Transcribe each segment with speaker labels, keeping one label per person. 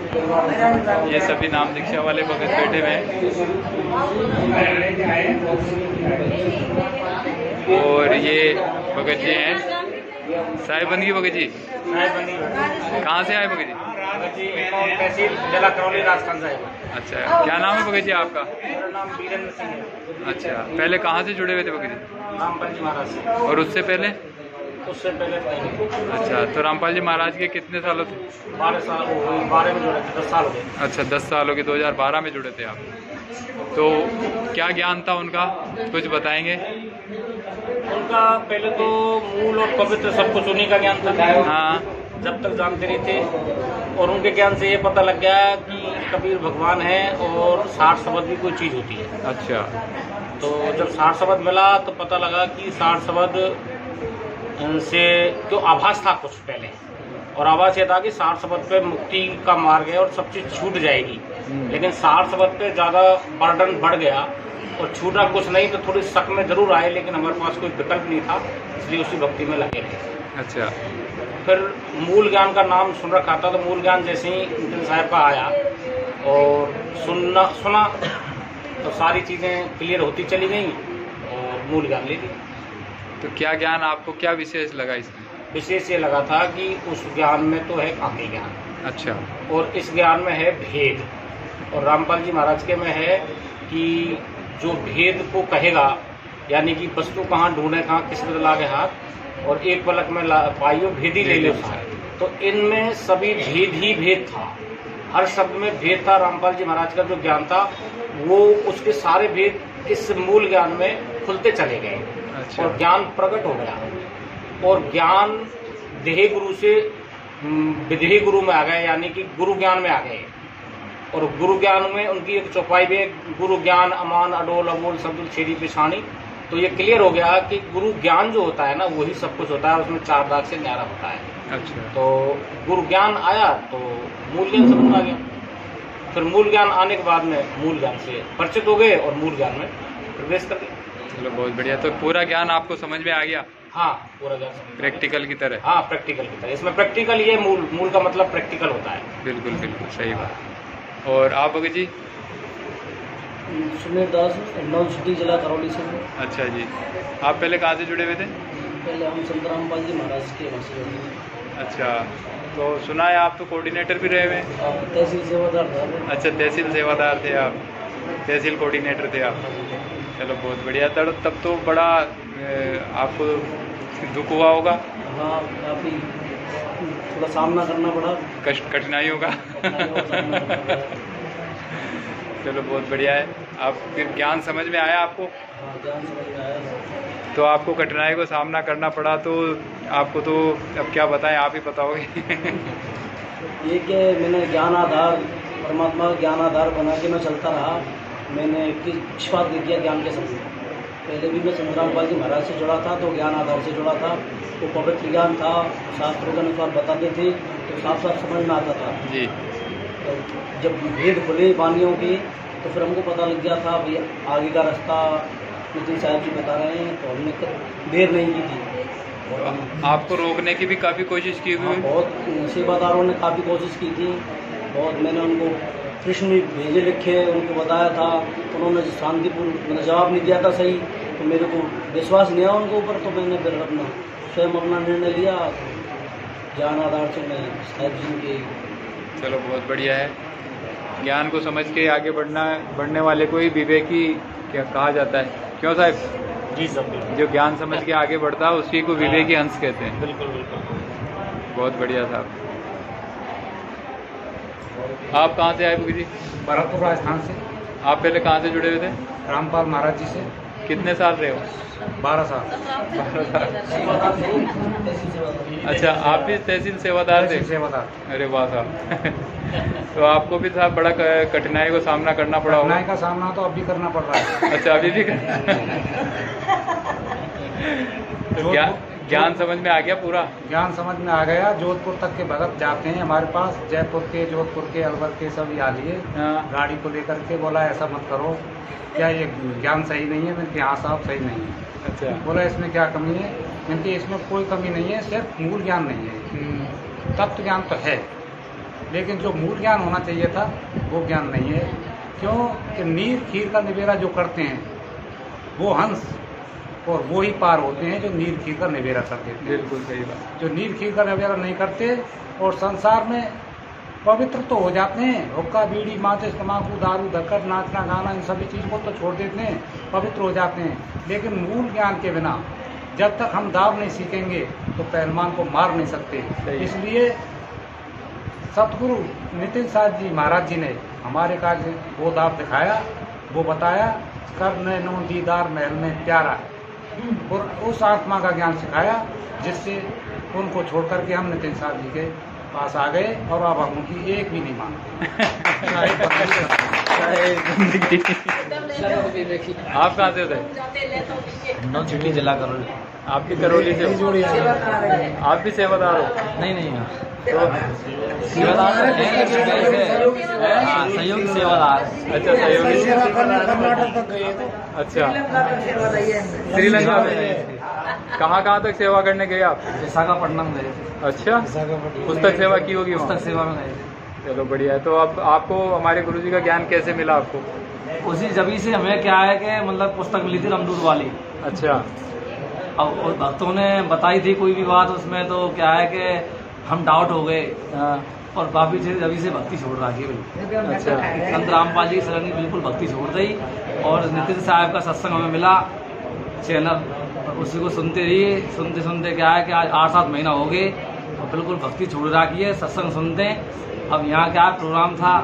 Speaker 1: ये सभी नाम दीक्षा वाले भगत बैठे हुए हैं और ये भगत जी हैं साहिबंदी भगत जी। कहाँ से आए भगत जी?
Speaker 2: तहसील जिला करौली राजस्थान साहिब।
Speaker 1: अच्छा, क्या नाम है भगत जी आपका?
Speaker 2: मेरा नाम वीरेंद्र सिंह है।
Speaker 1: अच्छा, पहले कहाँ से जुड़े हुए थे भगत जी?
Speaker 2: रामपाल जी महाराज से।
Speaker 1: और उससे पहले?
Speaker 2: उससे पहले
Speaker 1: अच्छा, तो रामपाल जी महाराज के कितने सालों थे?
Speaker 2: 12 साल हो गए, 12 में जुड़े थे, 10 साल हो गए।
Speaker 1: अच्छा, 10 साल हो गए, 2012 में जुड़े थे आप। तो क्या ज्ञान था उनका, कुछ बताएंगे?
Speaker 2: उनका पहले तो मूल और पवित्र सब कुछ उन्हीं का ज्ञान था।
Speaker 1: हाँ,
Speaker 2: जब तक जानते नहीं थे, और उनके ज्ञान से ये पता लग गया कि कबीर भगवान है और 60 शब्द भी कोई चीज़ होती है।
Speaker 1: अच्छा,
Speaker 2: तो जब 60 शब्द मिला तो पता लगा कि 60 शब्द से जो आभास था कुछ पहले, और आभास ये था कि 60 शब्द पे मुक्ति का मार्ग है और सब चीज़ छूट जाएगी। लेकिन 60 शब्द पे ज़्यादा बर्डन बढ़ गया और छूटा कुछ नहीं, तो थोड़ी शक में जरूर आए, लेकिन हमारे पास कोई विकल्प नहीं था, इसलिए उसी भक्ति में लगे रहे।
Speaker 1: अच्छा,
Speaker 2: फिर मूल ज्ञान का नाम सुन रखा था, तो मूल ज्ञान जैसे ही उनके साहब का आया और सुना तो सारी चीज़ें क्लियर होती चली गई और मूल ज्ञान ले ली।
Speaker 1: तो क्या ज्ञान आपको क्या विशेष लगा इसमें?
Speaker 2: विशेष ये लगा था कि उस ज्ञान में तो है काव्य ज्ञान,
Speaker 1: अच्छा,
Speaker 2: और इस ज्ञान में है भेद, और रामपाल जी महाराज के में है कि जो भेद को कहेगा, यानी कि वस्तु कहाँ ढूंढे, कहाँ किस में लागे हाथ, और एक पलक में पाइयो भेद ही ले लो सारे। तो इनमें सभी भेद ही भेद था, हर शब्द में भेद था। रामपाल जी महाराज का जो ज्ञान था वो उसके सारे भेद इस मूल ज्ञान में खुलते चले गए।
Speaker 1: अच्छा,
Speaker 2: और ज्ञान प्रकट हो गया, और ज्ञान देह गुरु से विदेही गुरु में आ गए, यानी कि गुरु ज्ञान में आ गए। और गुरु ज्ञान में उनकी एक चौपाई भी है, गुरु ज्ञान अमान अडोल अबोल शब्द छेड़ी पिछानी। तो ये क्लियर हो गया कि गुरु ज्ञान जो होता है ना, वही सब कुछ होता है, उसमें 4 दाग से न्यारा होता है।
Speaker 1: अच्छा,
Speaker 2: तो गुरु ज्ञान आया तो मूल ज्ञान समझ में आ गया। फिर मूल ज्ञान आने के बाद में मूल ज्ञान से परिचित हो गए और मूल ज्ञान में प्रवेश कर गए।
Speaker 1: चलो बहुत बढ़िया। तो पूरा ज्ञान आपको समझ में आ गया?
Speaker 2: हाँ, पूरा ज्ञान
Speaker 1: प्रैक्टिकल की तरह?
Speaker 2: हाँ, प्रैक्टिकल की तरह। इसमें प्रैक्टिकल, ये मूल का मतलब प्रैक्टिकल होता है।
Speaker 1: बिल्कुल बिल्कुल सही बात। और आप भगत जी?
Speaker 3: सुमेर दास, नॉन सिटी जिला करौली से।
Speaker 1: अच्छा जी, आप पहले कहाँ से जुड़े हुए थे?
Speaker 3: पहले हम संत रामपाल जी महाराज के वहाँ से।
Speaker 1: अच्छा, तो सुना है आप तो कोऑर्डिनेटर भी रहे हुए?
Speaker 3: तहसील सेवादार था।
Speaker 1: अच्छा, तहसील सेवादार थे आप, तहसील कोऑर्डिनेटर थे आप। चलो बहुत बढ़िया। तब तो बड़ा आपको दुख हुआ होगा?
Speaker 3: हाँ, काफ़ी थोड़ा सामना करना पड़ा,
Speaker 1: कठिनाइयों का। चलो बहुत बढ़िया है। आप फिर ज्ञान समझ में आया आपको?
Speaker 3: हाँ, ज्ञान समझ में आया।
Speaker 1: तो आपको कठिनाई को सामना करना पड़ा, तो आपको तो अब क्या बताएं, आप ही बताओगे।
Speaker 3: ये कि मैंने ज्ञान आधार, परमात्मा का ज्ञान आधार बना के मैं चलता रहा। मैंने किस बात नहीं किया ज्ञान के समय। पहले भी मैं संत रामपाल जी महाराज से जुड़ा था, तो ज्ञान आधार से जुड़ा था। तो पवित्र ज्ञान था, शास्त्रों के अनुसार बताते थे, तो साफ साफ समझ में आता था
Speaker 1: जी।
Speaker 3: तो जब भेद खुले वाणियों के, तो फिर हमको पता लग गया था भाई आगे का रास्ता नितिन साहब जी बता रहे हैं, तो हमने देर नहीं की थी। और
Speaker 1: आपको रोकने की भी काफ़ी कोशिश की हुई?
Speaker 3: बहुत सेवादारों ने काफ़ी कोशिश की थी, बहुत। मैंने उनको प्रश्न भी भेजे लिखे, उनको बताया था, उन्होंने शांतिपूर्ण मतलब जवाब नहीं दिया था सही, तो मेरे को विश्वास नहीं आया उनके ऊपर। तो मैंने फिर स्वयं अपना निर्णय लिया, ज्ञान आधार से मैं साहिब जी के।
Speaker 1: चलो बहुत बढ़िया है। ज्ञान को समझ के आगे बढ़ने वाले को ही विवेकी क्या कहा जाता है, क्यों साहब?
Speaker 2: जी सब
Speaker 1: जो ज्ञान समझ के आगे बढ़ता है उसी को विवेकी हंस कहते हैं।
Speaker 2: बिल्कुल बिल्कुल।
Speaker 1: बहुत बढ़िया साहब। आप कहाँ से आए भगत जी?
Speaker 4: भरतपुर राजस्थान से।
Speaker 1: आप पहले कहाँ से जुड़े हुए थे?
Speaker 4: रामपाल महाराज जी से।
Speaker 1: कितने साल रहे हो?
Speaker 4: 12 साल।
Speaker 1: 12 साल। अच्छा, आप भी तहसील सेवादार थे?
Speaker 4: सेवादार।
Speaker 1: अरे वाह साहब। तो आपको भी साहब बड़ा कठिनाई को सामना करना पड़ा होगा?
Speaker 4: कठिनाई का सामना तो अभी करना पड़ रहा है।
Speaker 1: अच्छा, अभी भी तो ज्ञान समझ में आ गया पूरा?
Speaker 4: ज्ञान समझ में आ गया। जोधपुर तक के भगत जाते हैं हमारे पास, जयपुर के, जोधपुर के, अलवर के सब यहाँ लिए गाड़ी को लेकर के। बोला ऐसा मत करो, क्या ये ज्ञान सही नहीं है? मैंने हाँ साहब सही नहीं है।
Speaker 1: अच्छा,
Speaker 4: बोला इसमें क्या कमी है? मैंने इसमें कोई कमी नहीं है, सिर्फ मूल ज्ञान नहीं है, तत्व ज्ञान तो है। लेकिन जो मूल ज्ञान होना चाहिए था वो ज्ञान नहीं है। क्यों कि नीर खीर का निबेरा जो करते हैं वो हंस और वो ही पार होते हैं जो नीर खीर का निबेरा करते हैं।
Speaker 1: बिल्कुल सही बात।
Speaker 4: जो नीर खीर का निबेरा नहीं करते और संसार में पवित्र तो हो जाते हैं, हुक्का बीड़ी माचिस तम्बाकू दारू धक्कर नाचना गाना इन सभी चीज़ को तो छोड़ देते हैं, पवित्र हो जाते हैं। लेकिन मूल ज्ञान के बिना जब तक हम दाव नहीं सीखेंगे तो पहलवान को मार नहीं सकते। इसलिए सतगुरु नितिन साहब जी महाराज जी ने हमारे काज वो दाव दिखाया, वो बताया कर नैनो दीदार महल में प्यारा है, और उस आत्मा का ज्ञान सिखाया जिससे उनको छोड़ करके हम नितिन साहब जी के पास आ गए और अब हम उनकी एक भी नहीं मानते।
Speaker 1: आप कहाँ से होते?
Speaker 3: हिंडौन सिटी जिला करौली।
Speaker 1: आपकी करौली से हो? आप भी सेवादार हो?
Speaker 3: नहीं
Speaker 1: तो
Speaker 3: सेवादार सहयोगी सेवादार।
Speaker 1: अच्छा सहयोगी। अच्छा श्रीलंका में कहाँ तक सेवा करने गए आप?
Speaker 3: विशाखापट्टनम गए।
Speaker 1: अच्छा पुस्तक सेवा की होगी?
Speaker 3: पुस्तक सेवा में गए।
Speaker 1: चलो बढ़िया है। तो अब आपको हमारे गुरुजी का ज्ञान कैसे मिला आपको?
Speaker 3: उसी जभी से हमें क्या है कि मतलब पुस्तक मिली थी रामदूत वाली।
Speaker 1: अच्छा।
Speaker 3: अब उस भक्तों ने बताई थी कोई भी बात उसमें, तो क्या है कि हम डाउट हो गए और काफी से जभी से भक्ति छोड़ रखी बिल्कुल।
Speaker 1: अच्छा।
Speaker 3: संत रामपाल जी शरण बिल्कुल भक्ति छोड़ दी और नितिन साहब का सत्संग हमें मिला चैनल, उसी को सुनते रहिए। सुनते सुनते क्या है कि आज 8-7 महीना हो गए और बिल्कुल भक्ति छोड़ रखी है, सत्संग सुनते हैं। अब यहाँ क्या प्रोग्राम था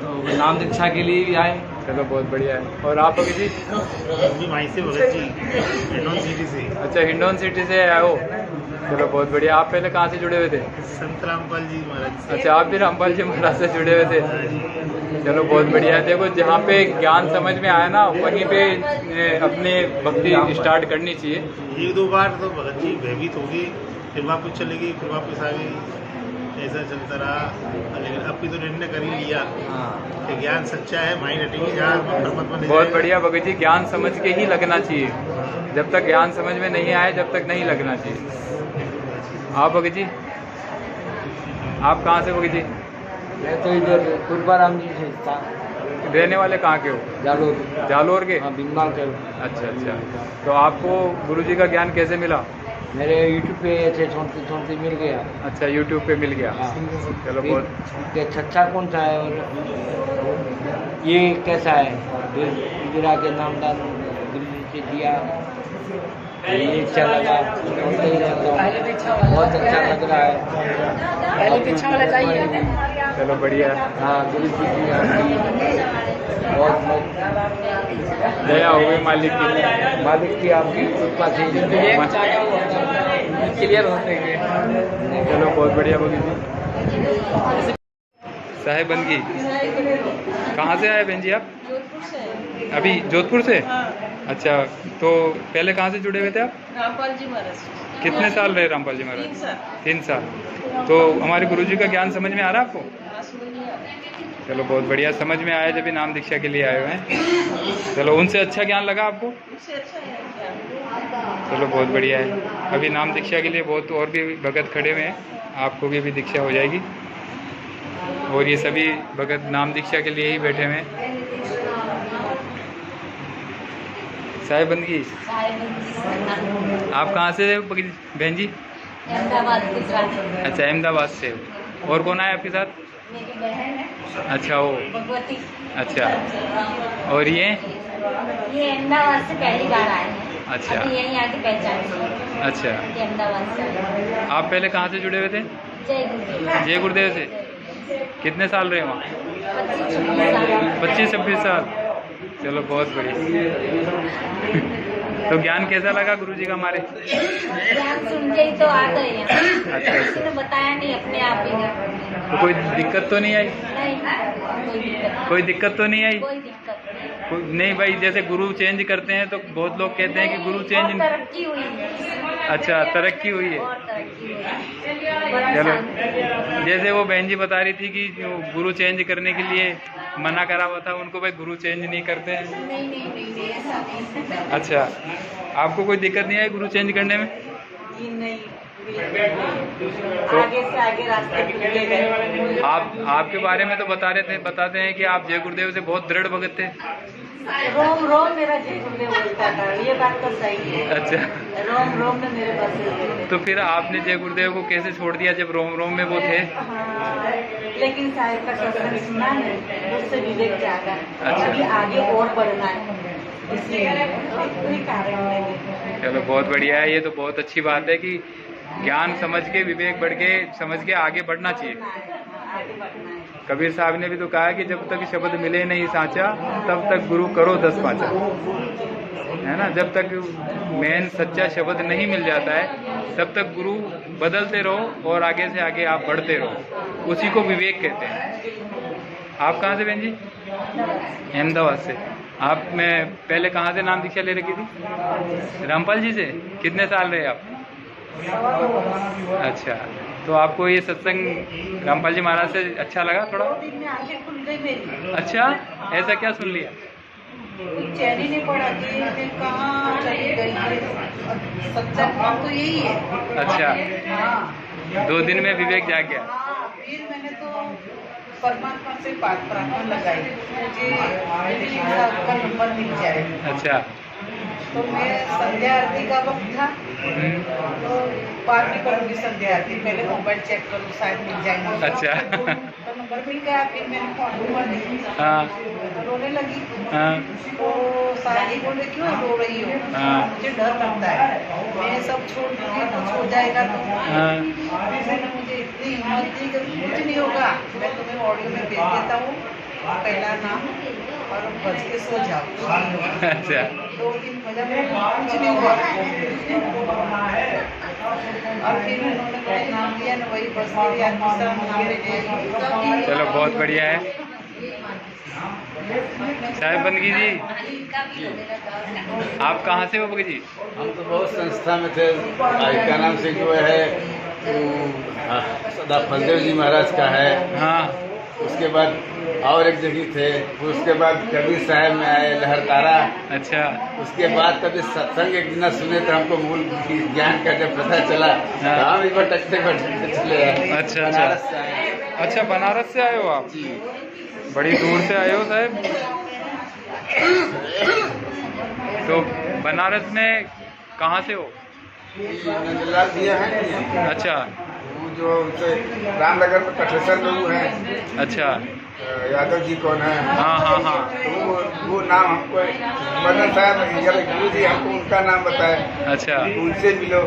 Speaker 3: तो नाम दीक्षा के लिए भी आए।
Speaker 1: चलो बहुत बढ़िया है। और आप अभी जी?
Speaker 5: वहीं से भगत जी, हिंडौन सिटी से।
Speaker 1: अच्छा हिंडौन सिटी से आए हो? चलो बहुत बढ़िया। आप पहले कहाँ से जुड़े हुए थे?
Speaker 5: संत रामपाल जी महाराज।
Speaker 1: अच्छा आप भी रामपाल जी महाराज से जुड़े हुए थे? चलो बहुत बढ़िया है। देखो जहाँ पे ज्ञान समझ में आया ना वहीं पे अपने भक्ति स्टार्ट करनी चाहिए।
Speaker 5: 1-2 बार तो भगत जी भयभीत हो गई, फिर वापस चली गई, फिर वापस आ गई, ऐसा चलता रहा। लेकिन अब भी तो निर्णय कर ही लिया कि ज्ञान सच्चा है, माइंड हटेगी जहाँ परमात्मा ने।
Speaker 1: बहुत बढ़िया भगत जी। ज्ञान समझ के ही लगना चाहिए, जब तक ज्ञान समझ में नहीं आए जब तक नहीं लगना चाहिए। आप भगत जी? आप कहाँ से भगत जी?
Speaker 3: मैं तो इधर कुरबाराम जी से था।
Speaker 1: रहने वाले कहाँ के हो?
Speaker 3: जालोर।
Speaker 1: जालोर के?
Speaker 3: बिंगाल के।
Speaker 1: अच्छा। तो आपको गुरुजी का ज्ञान कैसे मिला?
Speaker 3: मेरे यूट्यूब पे ऐसे छोड़ते मिल गया।
Speaker 1: अच्छा यूट्यूब पे मिल गया। चलो बहुत।
Speaker 3: अच्छा कौन सा है और ये कैसा है गिरा के नामदान गुरु से दिया, ये अच्छा लगा, बहुत अच्छा लग रहा है। पहले पीछा वाला चाहिए।
Speaker 1: चलो बढ़िया है।
Speaker 3: हाँ गुरु जी की बहुत
Speaker 1: दया हो गई मालिक की
Speaker 3: आपकी कृपा से क्लियर होते हैं।
Speaker 1: चलो बहुत बढ़िया बोली जी। साहेब बंदगी कहाँ से आए बहन जी आप?
Speaker 6: जोधपुर से।
Speaker 1: अभी जोधपुर से?
Speaker 6: हाँ।
Speaker 1: अच्छा तो पहले कहाँ से जुड़े हुए थे आप?
Speaker 6: रामपाल जी महाराज।
Speaker 1: कितने साल रहे रामपाल जी महाराज?
Speaker 6: 3 साल।
Speaker 1: 3 साल। तो हमारे गुरुजी का ज्ञान समझ में आ रहा है आपको?
Speaker 6: हाँ, समझ में आ रहा।
Speaker 1: चलो बहुत बढ़िया। समझ में आया जब भी नाम दीक्षा के लिए आए हुए हैं। चलो उनसे अच्छा ज्ञान लगा आपको?
Speaker 6: उससे अच्छा है क्या?
Speaker 1: चलो बहुत बढ़िया है। अभी नाम दीक्षा के लिए बहुत और भी भगत खड़े हुए हैं, आपको भी अभी दीक्षा हो जाएगी। और ये सभी भगत नाम दीक्षा के लिए ही बैठे हुए हैं। साहेब बंदगी आप कहाँ से बहन जी?
Speaker 6: अहमदाबाद के साथ।
Speaker 1: अच्छा अहमदाबाद से। और कौन आया आपके साथ?
Speaker 6: मेरी बहन है
Speaker 1: अच्छा वो।
Speaker 6: भगवती।
Speaker 1: अच्छा और ये
Speaker 6: अहमदाबाद से पहली बार आए हैं।
Speaker 1: अच्छा।
Speaker 6: अभी यहीं आके पहचान।
Speaker 1: अच्छा
Speaker 6: ये अहमदाबाद से।
Speaker 1: आप पहले कहाँ से जुड़े हुए थे?
Speaker 6: जय गुरुदेव।
Speaker 1: जय गुरुदेव से। कितने साल रहे वहाँ? 25-26 साल। चलो बहुत बढ़िया। तो ज्ञान कैसा लगा गुरुजी का हमारे?
Speaker 6: ज्ञान सुन के ही तो आ गए हैं।
Speaker 1: अच्छा।
Speaker 6: किसी ने बताया नहीं, अपने आप ही।
Speaker 1: तो कोई दिक्कत तो नहीं आई?
Speaker 6: नहीं
Speaker 1: कोई दिक्कत तो नहीं आई?
Speaker 6: कोई दिक्कत नहीं।
Speaker 1: नहीं भाई, जैसे गुरु चेंज करते हैं तो बहुत लोग कहते हैं कि गुरु चेंज।
Speaker 6: तरक्की हुई है।
Speaker 1: अच्छा तरक्की हुई है।
Speaker 6: और तरक्की हुई है।
Speaker 1: चलो जैसे वो बहन जी बता रही थी कि जो गुरु चेंज करने के लिए मना करा हुआ था उनको, भाई गुरु चेंज नहीं करते हैं।
Speaker 6: नहीं ऐसा नहीं।
Speaker 1: अच्छा आपको कोई दिक्कत नहीं आई गुरु चेंज करने में?
Speaker 6: नहीं आगे से आगे रास्ते खुलते गए।
Speaker 1: आपके बारे में तो बताते हैं कि आप जय गुरुदेव से बहुत दृढ़ भगत थे।
Speaker 6: रोम रोम मेरा जय गुरुदेव बोलता था, ये बात तो सही है।
Speaker 1: अच्छा,
Speaker 6: रोम रोम में मेरे पास।
Speaker 1: तो फिर आपने जय गुरुदेव को कैसे छोड़ दिया जब रोम रोम में वो थे?
Speaker 6: हाँ, लेकिन साहिब का सत्संग सुना है, उससे विवेक जागा।
Speaker 1: अच्छा।
Speaker 6: अभी आगे और बढ़ना है, इसलिए कोई कारण नहीं।
Speaker 1: चलो बहुत बढ़िया है, ये तो बहुत अच्छी बात है कि ज्ञान समझ के, विवेक बढ़ के समझ के आगे बढ़ना चाहिए।
Speaker 6: आगे बढ़ना है।
Speaker 1: कबीर साहब ने भी तो कहा कि जब तक शब्द मिले नहीं साचा, तब तक गुरु करो 10 पाचा, है ना। जब तक मेन सच्चा शब्द नहीं मिल जाता है, तब तक गुरु बदलते रहो और आगे से आगे आप बढ़ते रहो। उसी को विवेक कहते हैं। आप कहाँ से बहन जी? अहमदाबाद से। आप में पहले कहाँ से नाम दीक्षा ले रखी थी? रामपाल जी से। कितने साल रहे आप? अच्छा, तो आपको ये सत्संग रामपाल जी महाराज से अच्छा लगा थोड़ा?
Speaker 6: दिन में आंखें खुल गई मेरी।
Speaker 1: अच्छा, ऐसा क्या सुन लिया?
Speaker 6: कुछ चैन ही नहीं पड़ा कि मैं कहाँ चली गई। सच्चा काम तो यही है।
Speaker 1: अच्छा,
Speaker 6: हाँ।
Speaker 1: 2 दिन में विवेक जाग गया।
Speaker 6: हाँ, फिर मैंने तो परमात्मा से बात प्रार्थना लगाई, मुझे आपका नंबर मिल जाए।
Speaker 1: अच्छा।
Speaker 6: तो मैं संध्या आरती का वक्त था, तो बाद में करूँगी संध्या आरती, पहले मोबाइल चेक करूँ शायद मिल जाएगा।
Speaker 1: अच्छा।
Speaker 6: तो नंबर मिल गया, फिर मैंने फोन नंबर दी।
Speaker 1: हाँ।
Speaker 6: तो रोने लगी।
Speaker 1: हाँ।
Speaker 6: तो सारा जी बोले क्यों रो रही हो?
Speaker 1: हाँ।
Speaker 6: मुझे डर लगता है, मैं सब छोड़ दूँगी, कुछ हो जाएगा तो।
Speaker 1: हाँ।
Speaker 6: मैंने मुझे इतनी हिम्मत दी कि कुछ नहीं होगा, मैं तुम्हें ऑडियो में भेज देता हूँ, पहला नाम और बच के सो जाओ।
Speaker 1: अच्छा।
Speaker 6: 2 दिन बजा, कुछ नहीं हुआ। और फिर उन्होंने कोई नाम दिया ना, वही बस मेरी
Speaker 1: चलो बहुत बढ़िया है। साहिब बंदगी जी, आप कहाँ से हो बगी जी?
Speaker 7: हम तो बहुत संस्था में थे। क्या नाम से जो है सदा फलदेव जी महाराज का है।
Speaker 1: हाँ।
Speaker 7: उसके बाद और एक जगह थे, उसके बाद कबीर साहब में आए लहरतारा।
Speaker 1: अच्छा।
Speaker 7: उसके बाद कभी सत्संग एक दिन सुने तो हमको मूल ज्ञान का जब पता चला,
Speaker 1: हाँ।
Speaker 7: तो हम भटकते चले आए।
Speaker 1: अच्छा।
Speaker 7: बनारस से आए।
Speaker 1: अच्छा, बनारस से आए हो आप?
Speaker 7: जी।
Speaker 1: बड़ी दूर से आए हो साहब। तो बनारस में कहाँ से हो?
Speaker 7: नंदलाल भैया हैं।
Speaker 1: अच्छा।
Speaker 7: वो जो रामनगर में कठेसर में वो है।
Speaker 1: अच्छा।
Speaker 7: यादव जी कौन है?
Speaker 1: हाँ हाँ हाँ।
Speaker 7: तो वो नाम हमको मदन साहब गुरु जी हमको उनका नाम बताए।
Speaker 1: अच्छा।
Speaker 7: उनसे मिलो।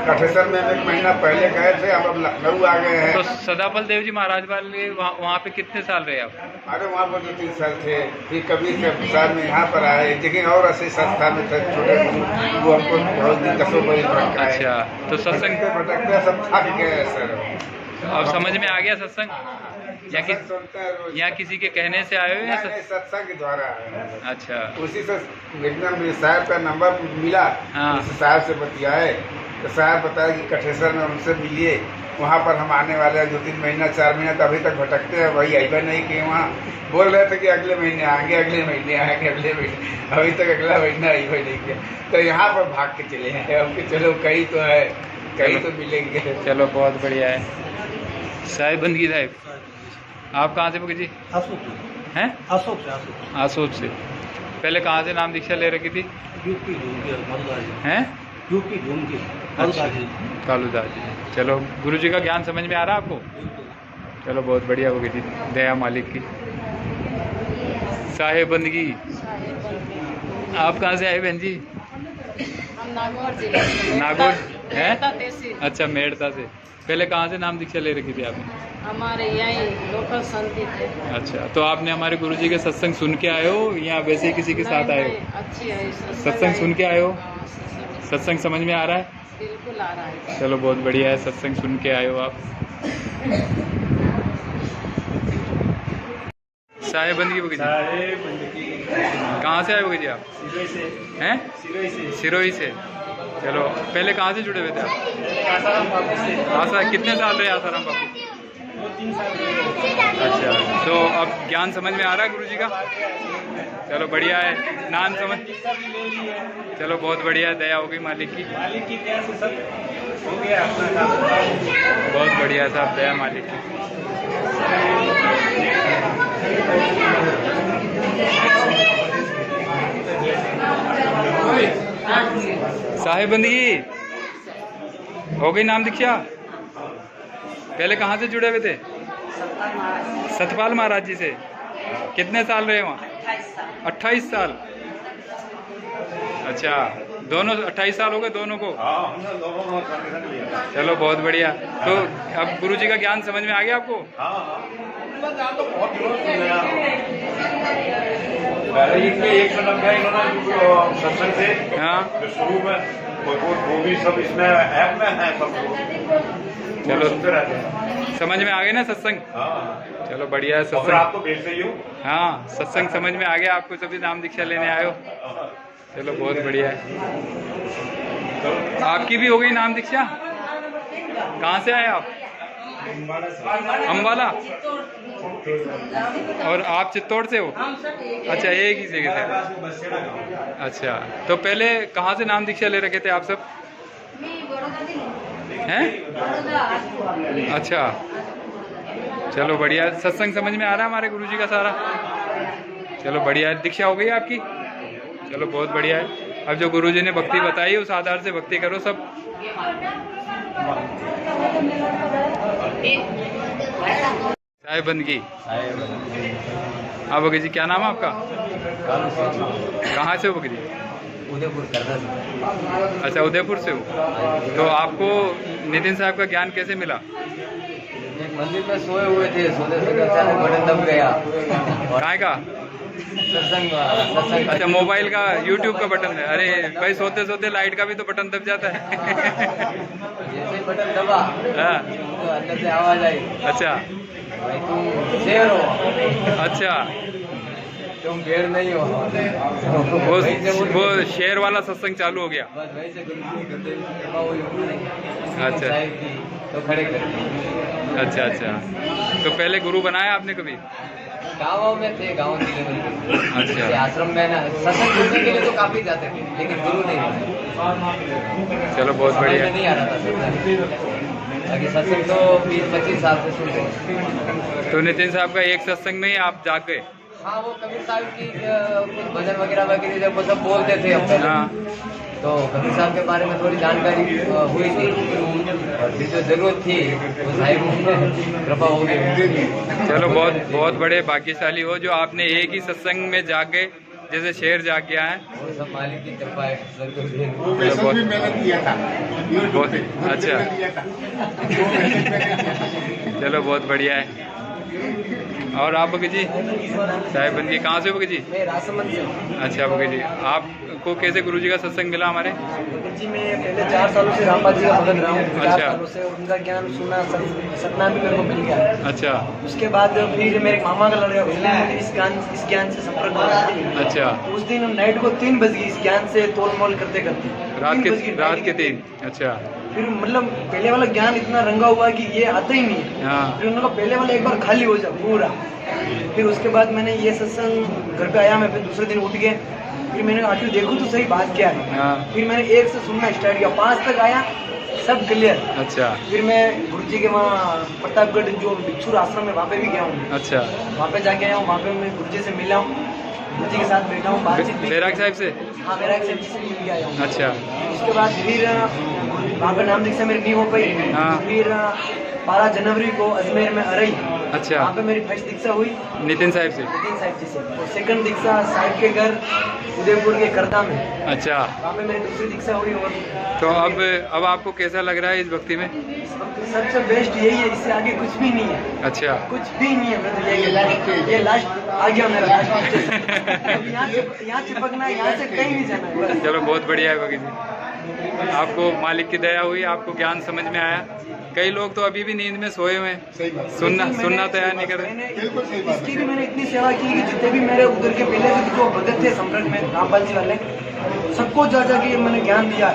Speaker 7: कठेसर में 1 महीना पहले गए थे, हम अब लखनऊ आ गए हैं।
Speaker 1: तो सदाफल देव जी महाराज वाले वहाँ पे कितने साल रहे आप?
Speaker 7: अरे वहाँ पर 2-3 साल थे। फिर कबीर के प्रसाद में यहाँ पर आए, लेकिन और ऐसी संस्था में थे छोटे, वो हमको बहुत दिक्कतों पर भटकाए।
Speaker 1: अच्छा, तो सत्संग
Speaker 7: भटकते सब थक गए सर।
Speaker 1: अब समझ में आ गया सत्संग? या किसी के कहने से आए हो या
Speaker 7: सत्संग के द्वारा?
Speaker 1: अच्छा।
Speaker 7: उसी से एकदम साहब का नंबर मिला।
Speaker 1: हाँ।
Speaker 7: उस साहब से बतियाए तो साहब बताया कि कठेसर में उनसे मिलिए, वहाँ पर हम आने वाले हैं 2-3 महीना 4 महीना, तो अभी तक भटकते हैं, वही आइबा नहीं कि वहाँ बोल रहे थे कि अगले महीने आएंगे, अगले महीने आएंगे, अगले महीने, अभी तक अगला महीना आइबा नहीं किया। तो यहाँ पर भाग के चले हैं हम कि चलो कहीं तो है, कहीं तो मिलेंगे।
Speaker 1: चलो बहुत बढ़िया है। साहिब बंदगी साहिब, आप कहाँ से बगी जी? हैं? आसोच से। पहले कहाँ से नाम दीक्षा ले रखी थी? हैं? अच्छा, कालूदास जी। चलो, गुरु जी का ज्ञान समझ में आ रहा है आपको? चलो बहुत बढ़िया होगी जी, दया मालिक की। साहिब बंदगी, आप कहाँ से आए बहन जी?
Speaker 6: नागौर जिला।
Speaker 1: नागौर है?
Speaker 6: तहसील।
Speaker 1: अच्छा, मेड़ता से। पहले कहाँ से नाम दीक्षा ले रखी थी आपने?
Speaker 6: हमारे यही लोकल संती थे।
Speaker 1: अच्छा, तो आपने हमारे गुरुजी के सत्संग सुन के आए हो या वैसे ही किसी के साथ आए हो?
Speaker 6: अच्छी है
Speaker 1: सत्संग सुन के आए हो? सत्संग समझ में आ रहा है?
Speaker 6: बिल्कुल आ रहा है।
Speaker 1: चलो बहुत बढ़िया है, सत्संग सुन के आए हो आप। साहिब बंदगी बगी जी, कहाँ से आए हो जी आप? हैं? सिरोही से। चलो, पहले कहाँ से जुड़े हुए थे आप? आसाराम। कितने साल रहे आसाराम बापू?
Speaker 6: 2-3 साल।
Speaker 1: अच्छा। तो अब ज्ञान समझ में आ रहा है गुरु जी का? चलो बढ़िया है। नाम समझ, चलो बहुत बढ़िया है, दया हो गई मालिक की।
Speaker 2: मालिक की दया से सब हो गया अपना काम।
Speaker 1: बहुत बढ़िया साहब, दया मालिक की। साहिबंदगी हो गई नाम दीक्षा? पहले कहाँ से जुड़े हुए थे? सतपाल महाराज जी से। कितने साल रहे वहाँ? 28 साल। अच्छा, दोनों 28 साल हो गए दोनों को? चलो बहुत बढ़िया। तो अब गुरु जी का ज्ञान समझ में आ गया आपको?
Speaker 8: एक सत्संग थे जो शुरू में वो भी सब इसमें ऐप में है सब।
Speaker 1: चलो
Speaker 8: सुनते रहते हैं।
Speaker 1: समझ में आ गए ना सत्संग?
Speaker 8: हाँ
Speaker 1: चलो बढ़िया है सत्संग।
Speaker 8: आपको भेजते ही हूँ।
Speaker 1: हाँ, सत्संग समझ में आ गया आपको, सभी नाम दीक्षा लेने आए हो। चलो बहुत बढ़िया है। आपकी भी हो गई नाम दीक्षा? कहाँ से आए आप? अम्बाला। और आप चित्तौड़ से हो? अच्छा, एक ही जगह से। अच्छा, तो पहले कहाँ से नाम दीक्षा ले रखे थे आप सब? हैं? अच्छा, चलो बढ़िया। सत्संग समझ में आ रहा है हमारे गुरु जी का सारा? चलो बढ़िया है। दीक्षा हो गई आपकी? चलो बहुत बढ़िया है। अब जो गुरु जी ने भक्ति बताई उस आधार से भक्ति करो सब। साहिबंदगी। हाँ बगी जी, क्या नाम है आपका? कहाँ से हो बगी जी?
Speaker 3: उदयपुर।
Speaker 1: अच्छा, उदयपुर से हो। तो आपको नितिन साहब का ज्ञान कैसे मिला?
Speaker 3: एक मंदिर में सोए हुए थे, सोते सोते अचानक बटन दब गया।
Speaker 1: कहाँ का?
Speaker 3: सत्संग।
Speaker 1: अच्छा, मोबाइल का, यूट्यूब का बटन है। अरे भाई, सोते सोते लाइट का भी तो बटन दब जाता है।
Speaker 3: जैसे ही बटन दबा
Speaker 1: हाँ।
Speaker 3: तो अंदर से आवाज आई,
Speaker 1: अच्छा
Speaker 3: भाई तुम शेर हो,
Speaker 1: अच्छा,
Speaker 3: तुम भेड़ नहीं हो।
Speaker 1: वो शेर वाला सत्संग चालू हो गया।
Speaker 3: बस वही से गुरु जी करते कृपा हुई उन्होंने।
Speaker 1: अच्छा।
Speaker 3: साहिब की तो खड़े कर दिए।
Speaker 1: अच्छा अच्छा, तो पहले गुरु बनाया आपने कभी?
Speaker 3: गाँव में थे, गाँव के लेवल पे।
Speaker 1: अच्छा।
Speaker 3: जैसे आश्रम में ना सत्संग सुनने के लिए तो काफी जाते थे, लेकिन गुरु नहीं बनाए।
Speaker 1: चलो बहुत बढ़िया।
Speaker 3: नहीं आ रहा था सत्संग, बाकी सत्संग तो 20-25 साल से सुन रहे।
Speaker 1: तो नितिन साहब का एक सत्संग में ही आप जाग गए?
Speaker 3: हाँ, वो कबीर साहब की कुछ भजन वगैरह वगैरह जब वो सब बोलते थे अब पहले,
Speaker 1: हाँ।
Speaker 3: तो कबीर साहब के बारे में थोड़ी जानकारी हुई थी, और फिर जो जरूरत थी वो साहिब कृपा हो गई।
Speaker 1: चलो बहुत बहुत बड़े भाग्यशाली हो जो आपने एक ही सत्संग में जाग गए, जैसे शेर जाग गया है।
Speaker 3: वो सब मालिक की कृपा है।
Speaker 5: वो वैसे भी मैंने किया था।
Speaker 1: बहुत अच्छा। चलो बहुत बढ़िया है। और आप बगी जी? साहिबंदगी। कहाँ से हो बगी जी?
Speaker 3: मैं राजसमंद से हूँ।
Speaker 1: अच्छा बगी जी, आपको कैसे गुरु जी का सत्संग मिला हमारे?
Speaker 3: जी, मैं पहले 4 सालों से रामपाल जी का भगत रहा हूँ। 4
Speaker 1: अच्छा।
Speaker 3: सालों से उनका ज्ञान सुना, सतना भी मेरे को मिल गया।
Speaker 1: अच्छा
Speaker 3: उसके बाद फिर मेरे मामा का लड़का, उसने मुझे इस ज्ञान से संपर्क कराया।
Speaker 1: अच्छा।
Speaker 3: उस दिन नाइट को 3 बज गई इस ज्ञान से तोल मोल करते करते।
Speaker 1: रात के 3। अच्छा।
Speaker 3: फिर मतलब पहले वाला ज्ञान इतना रंगा हुआ कि ये आता ही नहीं है।
Speaker 1: हाँ।
Speaker 3: फिर उन्होंने कहा पहले वाला एक बार खाली हो जाए पूरा। फिर उसके बाद मैंने ये सत्संग घर पे आया, मैं फिर दूसरे दिन उठ गए, फिर मैंने आखिर देखो तो सही बात क्या है।
Speaker 1: हाँ।
Speaker 3: फिर मैंने 1 से सुनना स्टार्ट किया, 5 तक आया, सब क्लियर।
Speaker 1: अच्छा।
Speaker 3: फिर मैं गुरु जी के वहाँ प्रतापगढ़ जो भिक्षुर आश्रम है वहाँ पे भी गया हूँ।
Speaker 1: अच्छा।
Speaker 3: वहाँ पे जाके आया हूँ, वहाँ पे मैं गुरु जी से मिला हूँ, गुरु जी के साथ बैठा हूँ, बातचीत भी।
Speaker 1: बैराग साहब से?
Speaker 3: हाँ, बैराग साहब से मिल के आया हूँ।
Speaker 1: अच्छा।
Speaker 3: उसके बाद फिर वहाँ पे नाम दीक्षा मेरी नहीं हो पाई।
Speaker 1: हाँ।
Speaker 3: फिर 12 जनवरी को अजमेर में अरई,
Speaker 1: अच्छा।
Speaker 3: वहाँ पे मेरी फर्स्ट दीक्षा हुई
Speaker 1: नितिन साहब से?
Speaker 3: नितिन साहब जी से। और सेकंड दीक्षा साहब के घर उदयपुर के करदा में,
Speaker 1: अच्छा।
Speaker 3: वहाँ पे मेरी दूसरी दीक्षा हुई। और
Speaker 1: तो अब आपको कैसा लग रहा है इस भक्ति में?
Speaker 3: सबसे बेस्ट यही है, इससे आगे कुछ भी नहीं है।
Speaker 1: अच्छा।
Speaker 3: कुछ भी नहीं है। मैं तो ये लास्ट आ गया मेरा लास्ट। यहाँ चिपकना है, यहाँ से कहीं नहीं जाना है बस।
Speaker 1: चलो बहुत बढ़िया है भगत जी, आपको मालिक की दया हुई, आपको ज्ञान समझ में आया। कई लोग तो अभी भी नींद में सोए हुए हैं, सुनना तैयार नहीं कर रहे।
Speaker 3: इसकी भी मैंने इतनी सेवा की कि जितने भी मेरे उधर के पहले से जो भगत थे संपर्क में रामपाल जी वाले, सबको जा जाके मैंने ज्ञान दिया।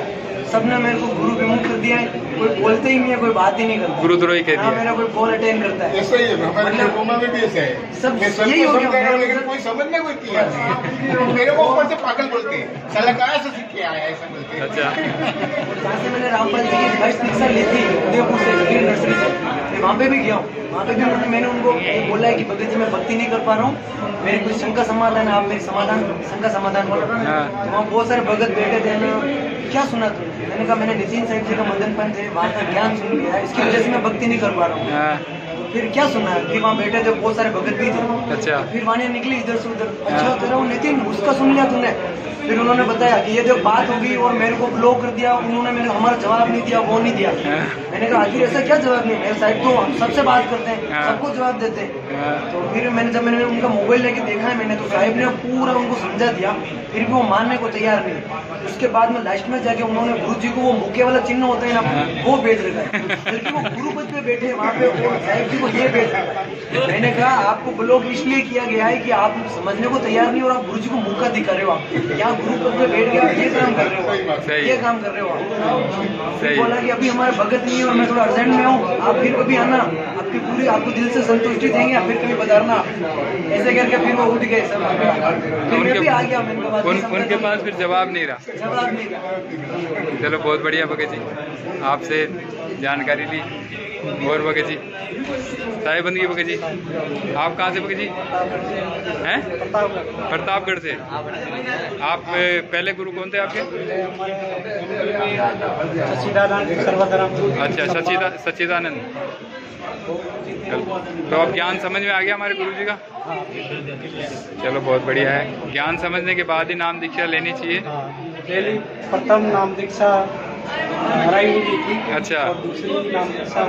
Speaker 3: सबने मेरे को गुरु विमुख कर दिया है, कोई बोलते ही नहीं है, कोई बात ही नहीं करता,
Speaker 1: गुरुद्रोही कह दिया।
Speaker 3: मेरा कोई कॉल अटेंड करता है,
Speaker 7: ऐसा ही है, हमारे
Speaker 3: मतलब
Speaker 7: में भी ऐसा है।
Speaker 3: सब
Speaker 7: मैं सबको
Speaker 3: यही हो
Speaker 7: समझा रहा हूँ,
Speaker 3: गया।
Speaker 7: लेकिन कोई समझने को तैयार नहीं है। मेरे को ऊपर से पागल बोलते हैं, साला कहाँ से सीख के आया है, ऐसा बोलते हैं।
Speaker 1: अच्छा।
Speaker 3: जहाँ से मैंने रामपाल जी की फर्स्ट दीक्षा ली थी उदयपुर से, ग्रीन नर्सरी से, मैं वहाँ पे भी गया हूँ। वहाँ पे भी मैंने उनको बोला है कि भगत जी मैं भक्ति नहीं कर पा रहा हूँ, मेरी कुछ शंका समाधान है, आप मेरी शंका समाधान करो। तो वहाँ बहुत सारे भगत बैठे थे ना, क्या सुना तुमने? मैंने कहा मैंने नितिन साहिब जी का मदन पंथ है, वहाँ का ज्ञान सुन लिया, इसकी वजह से मैं भक्ति नहीं कर पा रहा हूँ। फिर क्या सुना है कि वहाँ बैठे थे बहुत सारे भगत भी थे।
Speaker 1: अच्छा।
Speaker 3: फिर वहाँ निकली इधर से उधर, अच्छा तेरा वो नितिन उसका सुन लिया तूने? फिर उन्होंने बताया कि ये जो बात होगी और मेरे को ब्लॉक कर दिया, उन्होंने मेरे हमारा जवाब नहीं दिया, वो नहीं दिया। मैंने कहा आखिर ऐसा क्या जवाब नहीं? मेरे साइड तो हम सबसे बात करते हैं, सबको जवाब देते हैं। तो फिर जब मैंने उनका मोबाइल लेके देखा है मैंने, तो साहिब ने पूरा उनको समझा दिया, फिर भी वो मानने को तैयार नहीं। उसके बाद में लास्ट में जाके उन्होंने गुरु जी को वो मुक्के वाला चिन्ह होता है ना, वो भेज रखा है, बल्कि वो गुरु पद पे बैठे वहाँ पे और साहिब जी को ये भेज रखा है। मैंने कहा आपको ब्लॉक इसलिए किया गया है कि आप समझने को तैयार नहीं और आप गुरु जी को मुक्का दिखा रहे हो। आप यहाँ गुरु पद पे बैठ गया, ये काम कर रहे हो, ये काम कर रहे हो आप। बोला कि अभी हमारे भगत नहीं है और मैं थोड़ा अर्जेंट में हूँ, आप फिर कभी आना, आपकी पूरी आपको दिल से संतुष्टि देंगे, फिर कभी बदलना। ऐसे करके फिर वो उठ गए सब, फिर मैं भी आ गया।
Speaker 1: उनके पास फिर जवाब नहीं रहा।
Speaker 3: जवाब नहीं रहा।
Speaker 1: चलो बहुत बढ़िया भगत जी, आपसे जानकारी ली। और भगत जी साहिब बंदगी भगत जी, आप कहाँ से भगत जी हैं? प्रतापगढ़ से। आप पहले गुरु कौन थे आपके? अच्छा, सच्चिदानंद। तो अब ज्ञान समझ में आ गया हमारे गुरु जी का? चलो बहुत बढ़िया है। ज्ञान समझने के बाद ही नाम दीक्षा लेनी चाहिए।
Speaker 9: पहली प्रथम नाम दीक्षा नारायण जी की।
Speaker 1: अच्छा।
Speaker 9: और दूसरी नाम दीक्षा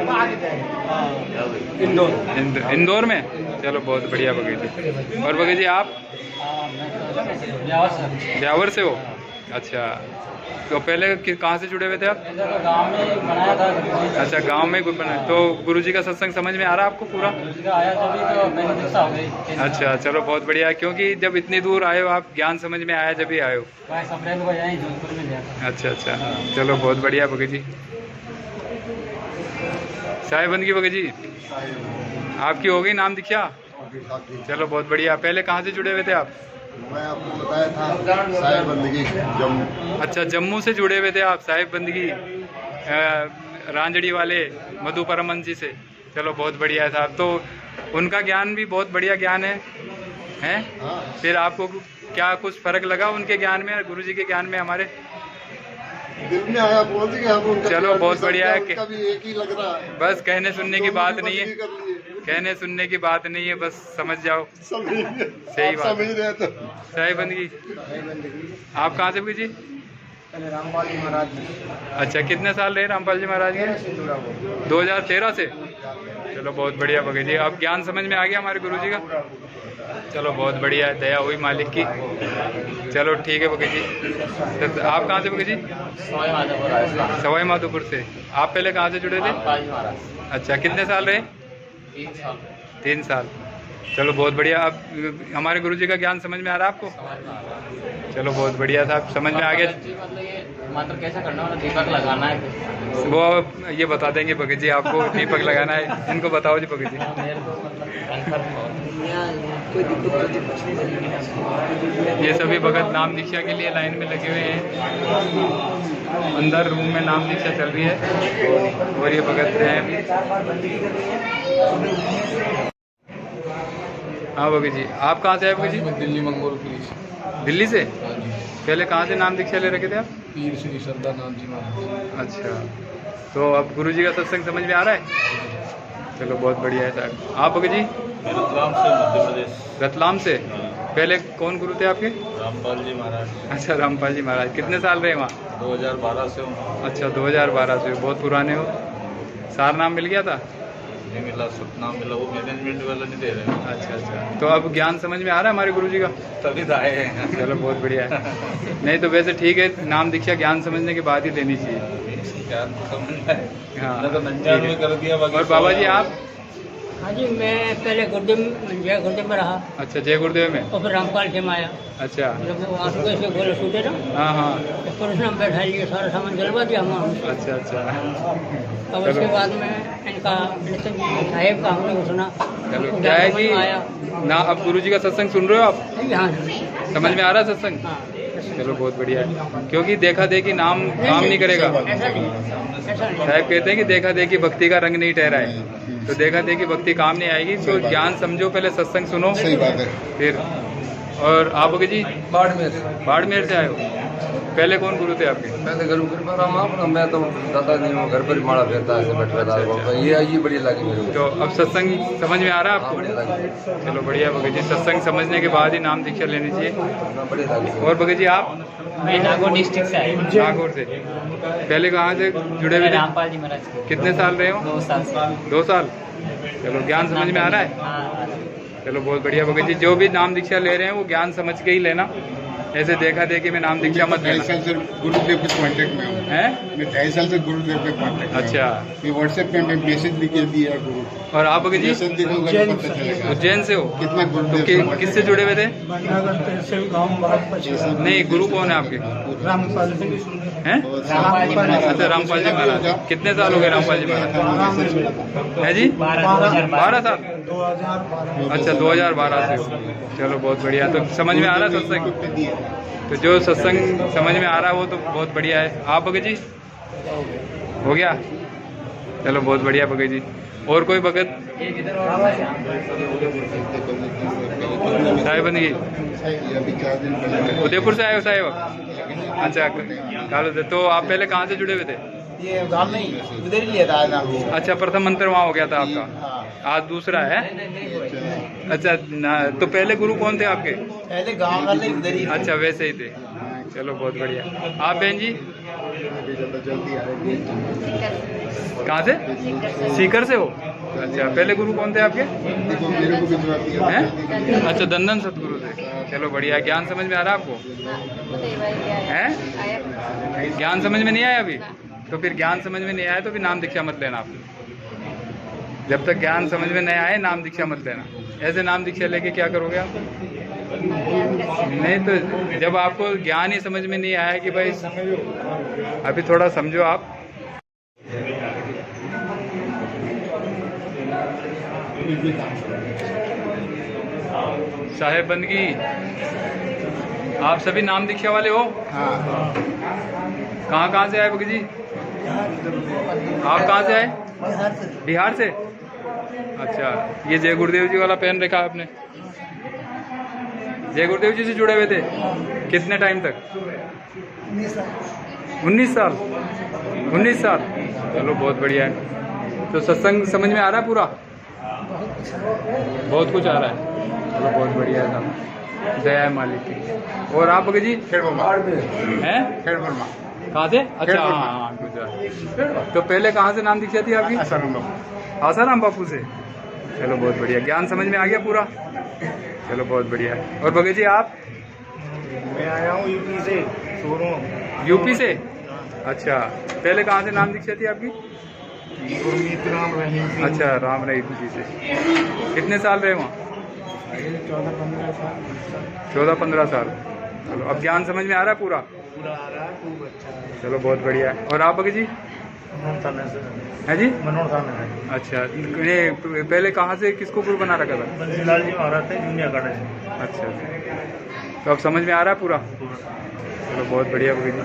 Speaker 1: इंदौर में। चलो बहुत बढ़िया भगत जी। और भगत जी आप ब्यावर से हो? अच्छा, तो पहले कहाँ से जुड़े हुए थे आप?
Speaker 3: गांव में बनाया था।
Speaker 1: अच्छा, गांव में बना। तो गुरु जी का सत्संग समझ में आ रहा है आपको पूरा?
Speaker 3: आया तभी तो मैंने दीक्षा हो गई।
Speaker 1: अच्छा, चलो बहुत बढ़िया। क्योंकि जब इतनी दूर आए हो आप, ज्ञान समझ में आया जब ही आए हो।
Speaker 3: अप्रैल को यहीं जोधपुर में गया था।
Speaker 1: अच्छा, चलो बहुत बढ़िया भगत जी। साहिब बंदगी भगत जी, आपकी हो गई नाम दीक्षा? चलो बहुत बढ़िया। पहले कहाँ से जुड़े हुए थे आप?
Speaker 10: मैं आपको बताया था साहिब बंदगी जम्मू।
Speaker 1: अच्छा, जम्मू से जुड़े हुए थे आप साहिब बंदगी रांजड़ी वाले मधु परमहंस जी से। चलो बहुत बढ़िया है साहब। तो उनका ज्ञान भी बहुत बढ़िया ज्ञान है, हैं? फिर आपको क्या कुछ फर्क लगा उनके ज्ञान में और गुरु जी के ज्ञान में? हमारे
Speaker 10: दिल में आया, बोल दिया।
Speaker 1: चलो बहुत बढ़िया है।
Speaker 10: कभी एक ही लग रहा है।
Speaker 1: बस कहने सुनने की बात नहीं है, कहने सुनने की बात नहीं है, बस समझ जाओ। सही बात।
Speaker 10: समझ रहे तो
Speaker 1: साहिब बंदगी। आप कहाँ से जी?
Speaker 9: रामपाल जी महाराज जी।
Speaker 1: अच्छा, कितने साल रहे रामपाल जी महाराज के? 2013 से। चलो बहुत बढ़िया भगत जी। अब ज्ञान समझ में आ गया हमारे गुरु जी का? चलो बहुत बढ़िया है, दया हुई मालिक की। चलो ठीक है भगत जी। तो आप कहाँ से भगत जी? सवाई माधोपुर से। आप पहले कहाँ से जुड़े थे? अच्छा, कितने साल रहे? 3 साल। चलो बहुत बढ़िया। अब हमारे गुरु जी का ज्ञान समझ में आ रहा है आपको? चलो बहुत बढ़िया साहब, समझ में आ गया।
Speaker 3: मंत्र कैसे करना है? दीपक लगाना है
Speaker 1: वो ये बता देंगे भगत जी आपको। दीपक लगाना है, इनको बताओ जी भगत जी। ये सभी भगत नाम दीक्षा के लिए लाइन में लगे हुए हैं। अंदर रूम में नाम दीक्षा चल रही है और ये भगत हैं। हाँ भगत जी, आप कहाँ से आए भगत जी?
Speaker 11: दिल्ली मंगोलपुरी से।
Speaker 1: दिल्ली से? पहले कहाँ से नाम दीक्षा ले रखे थे आप?
Speaker 11: पीर श्री सरदार नाम जी महाराज।
Speaker 1: अच्छा, तो अब गुरु जी का सत्संग समझ में आ रहा है? चलो बहुत बढ़िया है साहब। आप भगत जी?
Speaker 12: रतलाम से, मध्य प्रदेश।
Speaker 1: रतलाम से। पहले कौन गुरु थे आपके?
Speaker 12: रामपाल जी महाराज।
Speaker 1: अच्छा, रामपाल जी महाराज। कितने साल रहे वहाँ?
Speaker 12: 2012 से हूँ।
Speaker 1: अच्छा, 2012 से। बहुत पुराने हो। सार नाम मिल गया था?
Speaker 12: नहीं मिला, सतनाम मिला, वो मैनेजमेंट वाला नहीं दे रहे।
Speaker 1: अच्छा, तो अब ज्ञान समझ में आ रहा है हमारे गुरु जी का?
Speaker 12: तभी तो आए हैं।
Speaker 1: चलो बहुत बढ़िया है। नहीं तो वैसे ठीक है, नाम दीक्षा ज्ञान समझने के बाद ही लेनी चाहिए।
Speaker 12: ज्ञान समझना है।
Speaker 1: हाँ,
Speaker 12: तो 99 में कर दिया।
Speaker 1: और बाबा जी आप?
Speaker 13: हाँ जी, मैं पहले गुरुदेव जय गुरुदेव में रहा।
Speaker 1: अच्छा, जय गुरुदेव में।
Speaker 13: और फिर रामपाल जी में आया।
Speaker 1: अच्छा,
Speaker 13: जब वो आंसू से गोले छूटे ना।
Speaker 1: हाँ हाँ।
Speaker 13: तो फिर उसने बैठा लिए, सारा सामान जलवा दिया हम।
Speaker 1: अच्छा अच्छा।
Speaker 13: अब उसके बाद में इनका साहेब का हमने सुना।
Speaker 1: चलो, क्या है कि ना अब गुरु जी का सत्संग सुन रहे हो आप?
Speaker 13: हाँ,
Speaker 1: समझ में आ रहा है सत्संग? चलो, बहुत बढ़िया है। क्योंकि देखा देखी नाम काम नहीं करेगा। साहब कहते हैं कि देखा देखी भक्ति का रंग नहीं ठहरा है, तो देखा देखी भक्ति काम नहीं आएगी। तो ज्ञान समझो, पहले सत्संग सुनो।
Speaker 10: सही बात है।
Speaker 1: फिर और आप होगे जी बाड़मेर से आए हो। पहले कौन गुरु थे आपके?
Speaker 14: पहले गुरु कृपा राम आप, मैं तो दादा जी घर पर माला फेरता ऐसे बैठ रहा था। ये बढ़िया लगी मेरे को।
Speaker 1: तो अब सत्संग समझ में आ रहा है आपको? चलो बढ़िया भगत जी, सत्संग समझने के बाद ही नाम दीक्षा लेनी चाहिए। और भगत जी आप?
Speaker 15: मैं नागौर डिस्ट्रिक्ट से आया हूँ।
Speaker 1: नागौर से। पहले कहाँ से जुड़े हुए?
Speaker 15: रामपाल जी महाराज।
Speaker 1: कितने साल रहे हो?
Speaker 15: 2 साल से।
Speaker 1: 2 साल। चलो, ज्ञान समझ में आ रहा है? चलो, बहुत बढ़िया भगत जी। जो भी नाम दीक्षा ले रहे हैं वो ज्ञान समझ के ही लेना, ऐसे देखा देखी में नाम दीक्षा मत लेना।
Speaker 10: 2.5 साल से गुरुदेव के कांटेक्ट में हूँ।
Speaker 1: हैं?
Speaker 10: मैं 2.5 साल से गुरुदेव के कांटेक्ट में।
Speaker 1: अच्छा।
Speaker 10: ये व्हाट्सएप पे मैं मैसेज लिख के दिया गुरु।
Speaker 1: और आप भगत जी? उज्जैन से हो?
Speaker 10: कितना गुरुदेव
Speaker 1: किससे जुड़े हुए थे? नहीं, गुरु कौन है आपके?
Speaker 9: रामपाल जी
Speaker 1: हैं? अच्छा, रामपाल जी महाराज। कितने साल हो गए रामपाल जी महाराज? है जी? 12 साल। अच्छा, 2012 से हो। चलो, बहुत बढ़िया। तो समझ में आ रहा है सत्संग? तो जो सत्संग समझ में आ रहा है वो तो बहुत बढ़िया है। आप भगत जी? हो गया? चलो, बहुत बढ़िया भगत जी। और कोई भगत? साहेब बंदगी उदयपुर से आए हो साहेब? अच्छा, कालू से। तो आप पहले कहाँ से जुड़े हुए थे?
Speaker 16: ये गाँव नहीं, उधर ही लिया था नाम।
Speaker 1: अच्छा, प्रथम मंत्र वहाँ हो गया था आपका, आज दूसरा है। अच्छा, तो पहले गुरु कौन थे आपके?
Speaker 16: पहले गाँव वाले उधर ही।
Speaker 1: अच्छा, वैसे ही थे। चलो, बहुत बढ़िया। आप बहन जी कहाँ से? सीकर से हो? अच्छा, पहले गुरु कौन थे आपके? हैं? अच्छा, दंदन सतगुरु थे। चलो, बढ़िया। ज्ञान समझ में आ रहा है आपको? हैं? ज्ञान समझ में नहीं आया अभी? तो फिर ज्ञान समझ में नहीं आया तो फिर नाम दीक्षा मत लेना आप। जब तक ज्ञान समझ में नहीं आए नाम दीक्षा मत लेना। ऐसे नाम दीक्षा लेके क्या करोगे आप? नहीं, तो जब आपको ज्ञान ही समझ में नहीं आया कि भाई अभी थोड़ा समझो आप। साहेब बंदगी, आप सभी नाम दीक्षा वाले हो? हाँ। कहाँ से आए भगत जी? आप कहाँ से आए? बिहार से। अच्छा, ये जय गुरुदेव जी वाला पहन रखा आपने? जय गुरुदेव जी से जुड़े हुए थे कितने टाइम तक? 19 साल। 19 साल। चलो, बहुत बढ़िया है। तो सत्संग समझ में आ रहा है पूरा? बहुत कुछ आ रहा है। चलो, बहुत बढ़िया है। दया है मालिक की। और आप भगत जी? हैं? कहाँ से? अच्छा, हाँ, गुजरात। तो पहले कहाँ से नाम दीक्षा थी आपकी? आसाराम बापू से। चलो, बहुत बढ़िया। ज्ञान समझ में आ गया पूरा? चलो, बहुत बढ़िया। और भगत जी आप?
Speaker 5: मैं आया हूँ यूपी से,
Speaker 1: यूपी से? अच्छा, पहले कहाँ से नाम दीक्षा थी आपकी?
Speaker 5: गुरमीत राम रहीम।
Speaker 1: अच्छा, राम रहीम जी से। कितने साल रहे वहाँ? 14-15 साल। चलो, अब ज्ञान समझ में आ रहा है पूरा?
Speaker 5: पूरा आ रहा है, खूब अच्छा।
Speaker 1: चलो, बहुत बढ़िया है। और आप भगत जी? है जी?
Speaker 5: मनोहर साहब।
Speaker 1: अच्छा, ये पहले कहाँ से किसको गुरु बना रखा था?
Speaker 5: बंसीलाल जी महाराज थे, जूनियर काटा से।
Speaker 1: अच्छा, तो अब समझ में आ रहा है पूरा? चलो, बहुत बढ़िया भगत जी।